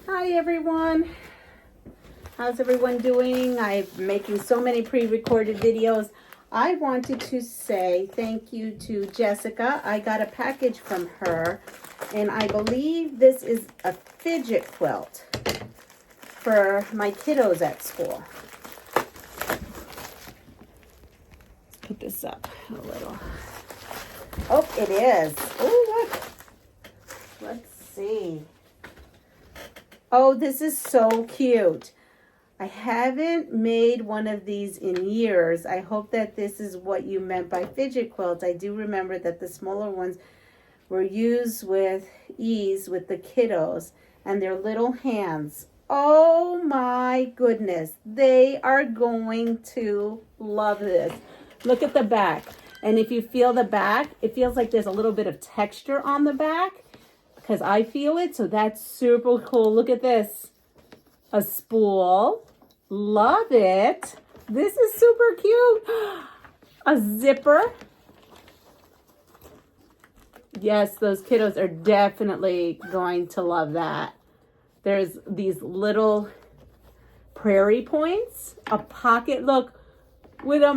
Hi everyone, how's everyone doing? I'm making so many pre-recorded videos. I wanted to say thank you to Jessica. I got a package from her and I believe this is a fidget quilt for my kiddos at school. Let's put this up a little. Oh, it is. Oh, look. Let's see. Oh, this is so cute. I haven't made one of these in years. I hope that this is what you meant by fidget quilt. I do remember that the smaller ones were used with ease with the kiddos and their little hands. Oh my goodness. They are going to love this. Look at the back. And if you feel the back, it feels like there's a little bit of texture on the back because I feel it. So that's super cool. Look at this. A spool. Love it. This is super cute. A zipper. Yes, those kiddos are definitely going to love that. There's these little prairie points. A pocket. Look. With a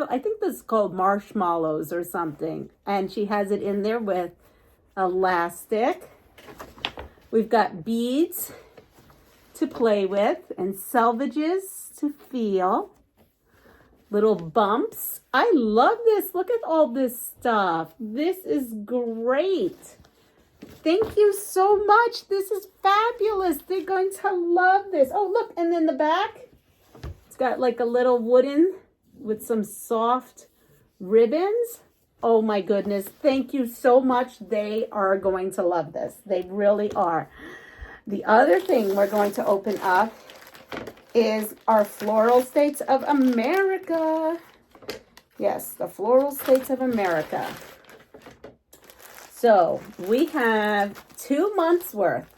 I think this is called marshmallows or something. And she has it in there with elastic. We've got beads to play with and selvages to feel. Little bumps. I love this. Look at all this stuff. This is great. Thank you so much. This is fabulous. They're going to love this. Oh, look. And then the back. It's got like a little wooden with some soft ribbons. Oh my goodness. Thank you so much. They are going to love this. They really are. The other thing we're going to open up is our Floral States of America. Yes, the Floral States of America. So we have 2 months worth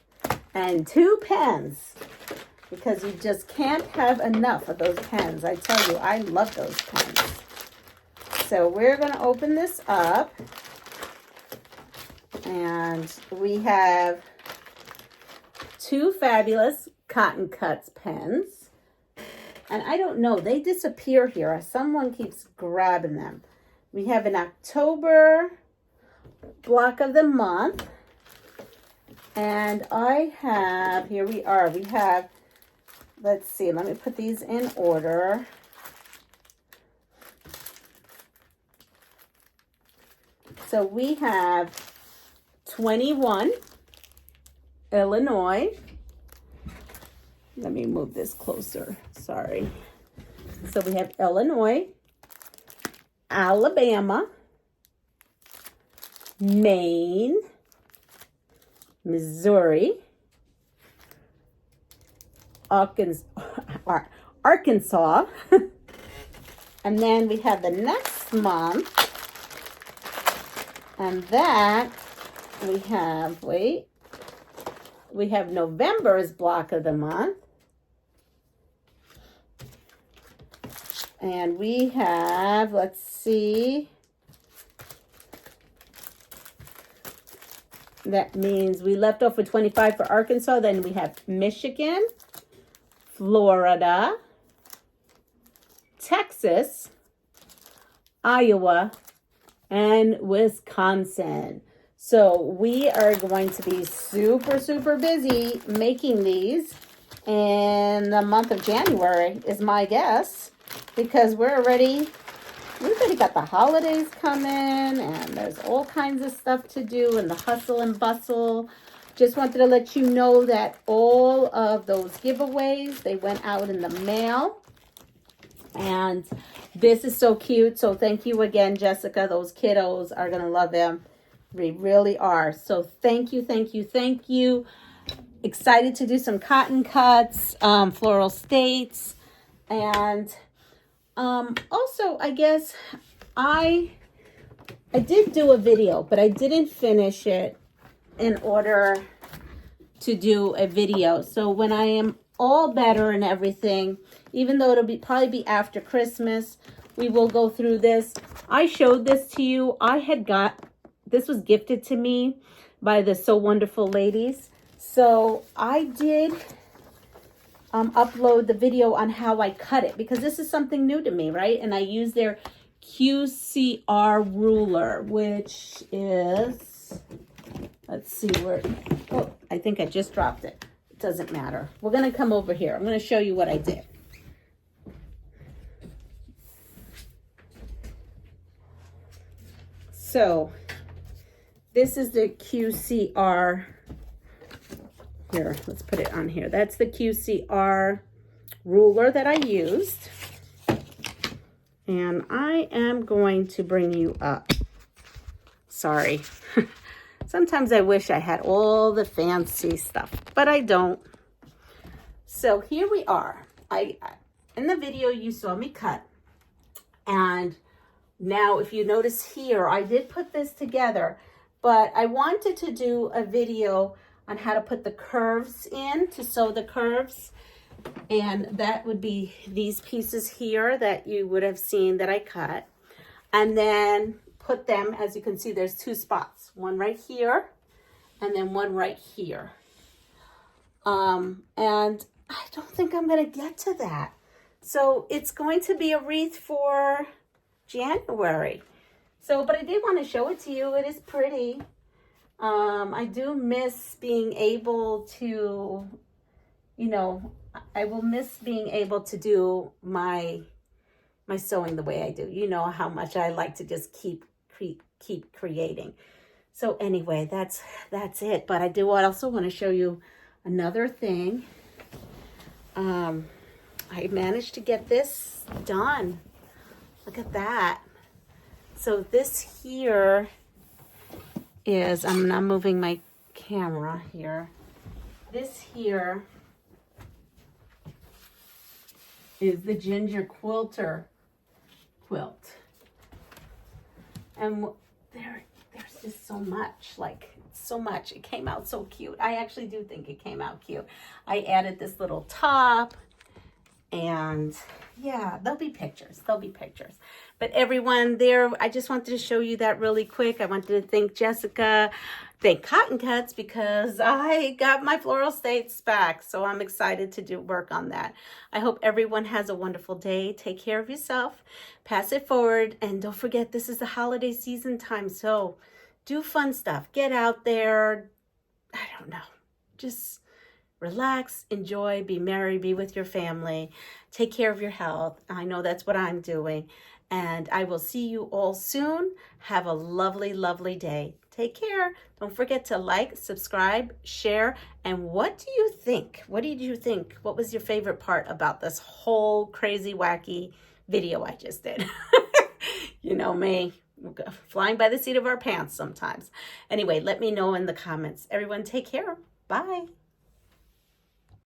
and 2 pens. Because you just can't have enough of those pens. I tell you, I love those pens. So we're going to open this up. And we have 2 fabulous Cotton Cuts pens. And I don't know, they disappear here. Someone keeps grabbing them. We have an October block of the month. And I have, here we are, we have, let's see, let me put these in order. So we have 21, Illinois. Let me move this closer, sorry. So we have Illinois, Alabama, Maine, Missouri, Arkansas, and then we have the next month, and that we have, we have November's block of the month, and we have, let's see, that means we left off with 25 for Arkansas, then we have Michigan, Florida, Texas, Iowa, and Wisconsin. So we are going to be super, super busy making these in the month of January is my guess, because we've already got the holidays coming and there's all kinds of stuff to do and the hustle and bustle. Just wanted to let you know that all of those giveaways, they went out in the mail. And this is so cute. So thank you again, Jessica. Those kiddos are going to love them. They really are. So thank you, thank you, thank you. Excited to do some cotton cuts, floral states. And also, I guess I did do a video, but I didn't finish it in order to do a video. So when I am all better and everything, even though it'll probably be after Christmas, we will go through this. I showed this to you. This was gifted to me by the So Wonderful ladies. So I did upload the video on how I cut it because this is something new to me, right? And I use their QCR ruler, which is, let's see where, oh, I think I just dropped it. It doesn't matter. We're going to come over here. I'm going to show you what I did. So this is the QCR. Here, let's put it on here. That's the QCR ruler that I used. And I am going to bring you up. Sorry. Sometimes I wish I had all the fancy stuff, but I don't. So here we are. In the video, you saw me cut. And now, if you notice here, I did put this together, but I wanted to do a video on how to put the curves in, to sew the curves. And that would be these pieces here that you would have seen that I cut. And then put them, as you can see, there's two spots. One right here, and then one right here. And I don't think I'm gonna get to that. So it's going to be a wreath for January. So, but I did want to show it to you. It is pretty. I do miss being able to, you know, I will miss being able to do my sewing the way I do. You know how much I like to just keep creating. So anyway, that's it. But I do also want to show you another thing. I managed to get this done. Look at that. So this here is, I'm not moving my camera here. This here is the Ginger Quilter quilt. And there's just so much, like so much. It came out so cute. I actually do think it came out cute. I added this little top. And yeah, there'll be pictures. But everyone there, I just wanted to show you that really quick. I wanted to thank Jessica, thank Cotton Cuts, because I got my floral states back. So I'm excited to do work on that. I hope everyone has a wonderful day. Take care of yourself. Pass it forward. And don't forget, this is the holiday season time. So do fun stuff. Get out there. I don't know. Just relax, enjoy, be merry, be with your family, take care of your health. I know that's what I'm doing. And I will see you all soon. Have a lovely, lovely day. Take care. Don't forget to like, subscribe, share. And what do you think? What did you think? What was your favorite part about this whole crazy, wacky video I just did? You know me, flying by the seat of our pants sometimes. Anyway, let me know in the comments. Everyone take care. Bye.